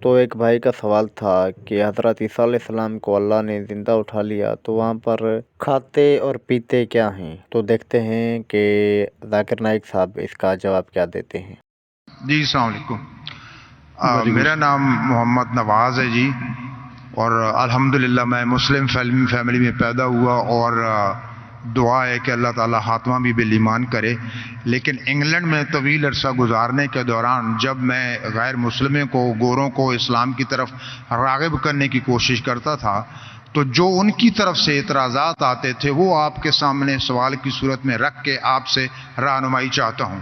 तो एक भाई का सवाल था कि हज़रत ईसा अलैहिस्सलाम को अल्लाह ने ज़िंदा उठा लिया तो वहाँ पर खाते और पीते क्या हैं? तो देखते हैं कि ज़ाकिर नाइक साहब इसका जवाब क्या देते हैं। जी अस्सलाम वालेकुम। मेरा नाम मोहम्मद नवाज़ है जी, और अल्हम्दुलिल्लाह मैं मुस्लिम फैमिली में पैदा हुआ, और दुआ है कि अल्लाह ताला खात्मा भी बिल ईमान करे। लेकिन इंग्लैंड में तवील अरसा गुजारने के दौरान जब मैं गैर मुस्लिमों को, गोरों को इस्लाम की तरफ राग़िब करने की कोशिश करता था, तो जो उनकी तरफ से एतराज़ात आते थे वो आपके सामने सवाल की सूरत में रख के आपसे रहनुमाई चाहता हूँ।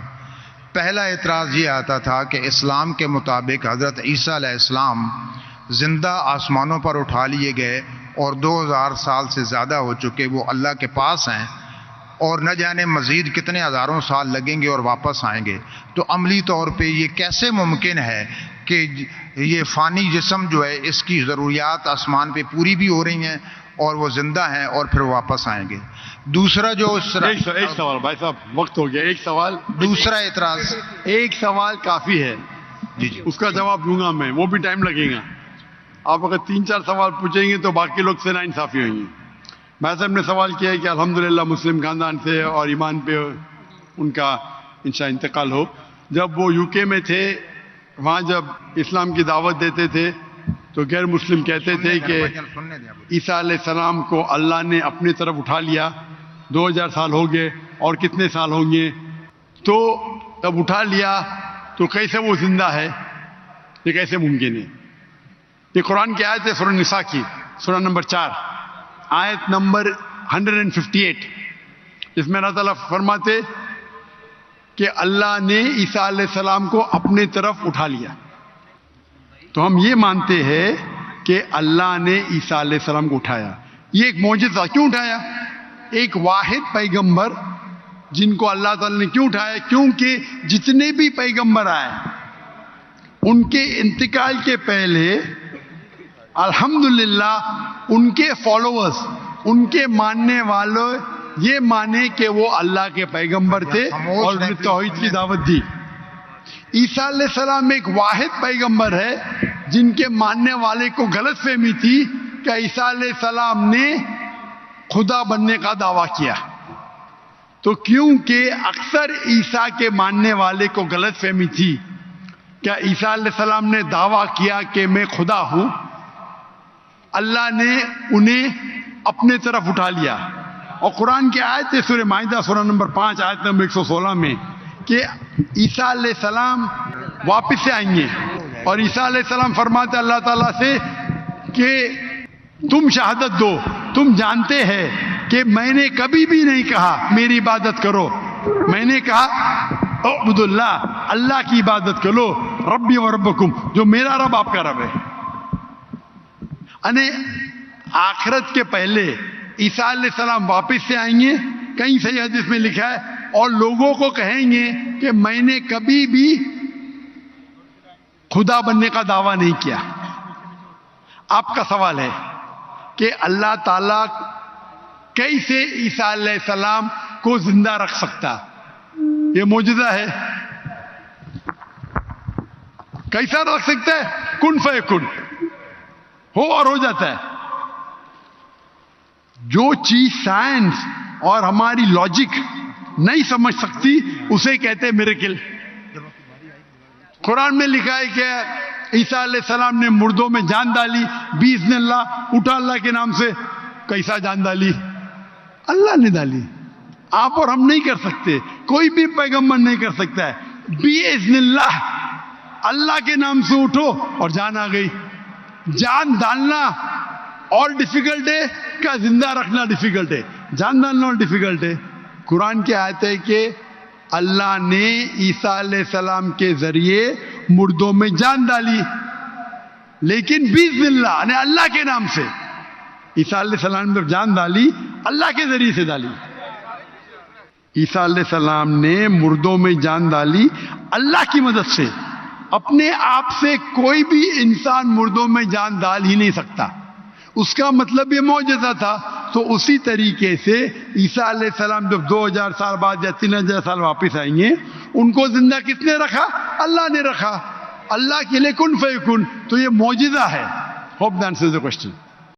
पहला एतराज़ ये आता था कि इस्लाम के मुताबिक हज़रत ईसा अलैहिस्सलाम ज़िंदा आसमानों पर उठा लिए गए और 2000 साल से ज़्यादा हो चुके वो अल्लाह के पास हैं, और न जाने मज़ीद कितने हज़ारों साल लगेंगे और वापस आएंगे। तो अमली तौर पे ये कैसे मुमकिन है कि ये फ़ानी जिस्म जो है इसकी ज़रूरियात आसमान पे पूरी भी हो रही हैं और वो ज़िंदा हैं और फिर वापस आएंगे। दूसरा जो एक सवाल भाई साहब, वक्त हो गया, एक सवाल। दूसरा एतराज़, एक सवाल काफ़ी है जी, उसका जवाब दूंगा मैं, वो भी टाइम लगेगा। आप अगर 3-4 सवाल पूछेंगे तो बाकी लोग से नाइंसाफ़ी होंगी। मैं साहब ने सवाल किया है कि अल्हम्दुलिल्लाह मुस्लिम खानदान से और ईमान पे उनका इंशा इंतकाल हो। जब वो यूके में थे, वहाँ जब इस्लाम की दावत देते थे तो गैर मुस्लिम कहते थे कि ईसा अलैहिस्सलाम को अल्लाह ने अपनी तरफ उठा लिया, 2000 साल हो गए और कितने साल होंगे, तो तब उठा लिया तो कैसे वो जिंदा है, ये कैसे मुमकिन है? ये कुरान की आयत है, सूरह निसा की, सूरह नंबर 4 आयत नंबर 158। इसमें अल्लाह ताला फरमाते कि अल्लाह ने ईसा अलैहिस्सलाम को अपने तरफ उठा लिया। तो हम ये मानते हैं कि अल्लाह ने ईसा अलैहिस्सलाम को उठाया। ये एक मौजज़ा। क्यों उठाया? एक वाहिद पैगंबर जिनको अल्लाह ताला ने क्यों उठाया? क्योंकि जितने भी पैगंबर आए उनके इंतकाल के पहले अल्हम्दुलिल्लाह उनके फॉलोअर्स, उनके मानने वालों ये माने कि वो अल्लाह के पैगंबर थे और उन्हें तौहीद की दावत दी। ईसा अलैहिस्सलाम एक वाहिद पैगंबर है जिनके मानने वाले को गलत फहमी थी कि ईसा अलैहिस्सलाम ने खुदा बनने का दावा किया। तो क्योंकि अक्सर ईसा के मानने वाले को गलत फहमी थी, क्या ईसा अलैहिस्सलाम ने दावा किया कि मैं खुदा हूं, अल्लाह ने उन्हें अपने तरफ उठा लिया। और कुरान की आयत है सूरह माइदा सूरह नंबर 5 आयत नंबर 116 में कि ईसा अलैहिस्सलाम वापस से आएंगे, और ईसा अलैहिस्सलाम फरमाते अल्लाह ताला से कि तुम शहादत दो, तुम जानते हैं कि मैंने कभी भी नहीं कहा मेरी इबादत करो, मैंने कहा उबुदुल्लाह, अल्लाह की इबादत करो, रब्बी व रब्बकुम, जो मेरा रब आपका रब है। अने आखिरत के पहले ईसा अलैहिस्सलाम वापस से आएंगे, कहीं सही हदीस में लिखा है, और लोगों को कहेंगे कि मैंने कभी भी खुदा बनने का दावा नहीं किया। आपका सवाल है कि अल्लाह ताला कैसे ईसा अलैहिस्सलाम को जिंदा रख सकता? ये मौजूदा है। कैसा रख सकता है? कुन फयकुन, हो और हो जाता है। जो चीज साइंस और हमारी लॉजिक नहीं समझ सकती उसे कहते हैं मिरेकल। कुरान में लिखा है कि ईसा अलैहिस्सलाम ने मुर्दों में जान डाली, बिइज़्निल्लाह, उठा अल्लाह के नाम से। कैसा जान डाली? अल्लाह ने डाली, आप और हम नहीं कर सकते, कोई भी पैगंबर नहीं कर सकता है। बिइज़्निल्लाह, अल्लाह के नाम से उठो और जान आ गई। जान डालना और डिफिकल्ट है क्या जिंदा रखना डिफिकल्ट है? जान डालना और डिफिकल्ट है। कुरान की आयत है कि अल्लाह ने ईसा अलैहिस्सलाम के जरिए मुर्दों में जान डाली, लेकिन बिइज़्निल्लाह यानी अल्लाह के नाम से। ईसा अलैहिस्सलाम ने जान डाली, अल्लाह के जरिए से डाली। ईसा अलैहिस्सलाम ने मुर्दों में जान डाली अल्लाह की मदद से। अपने आप से कोई भी इंसान मुर्दों में जान डाल ही नहीं सकता, उसका मतलब ये मौजज़ा था। तो उसी तरीके से ईसा अलैहिस्सलाम जब 2000 साल बाद या 3000 साल वापस आएंगे, उनको जिंदा किसने रखा? अल्लाह ने रखा। اللہ کے لیے کن فیکن، تو یہ معجزہ ہے. Hope that answers the question.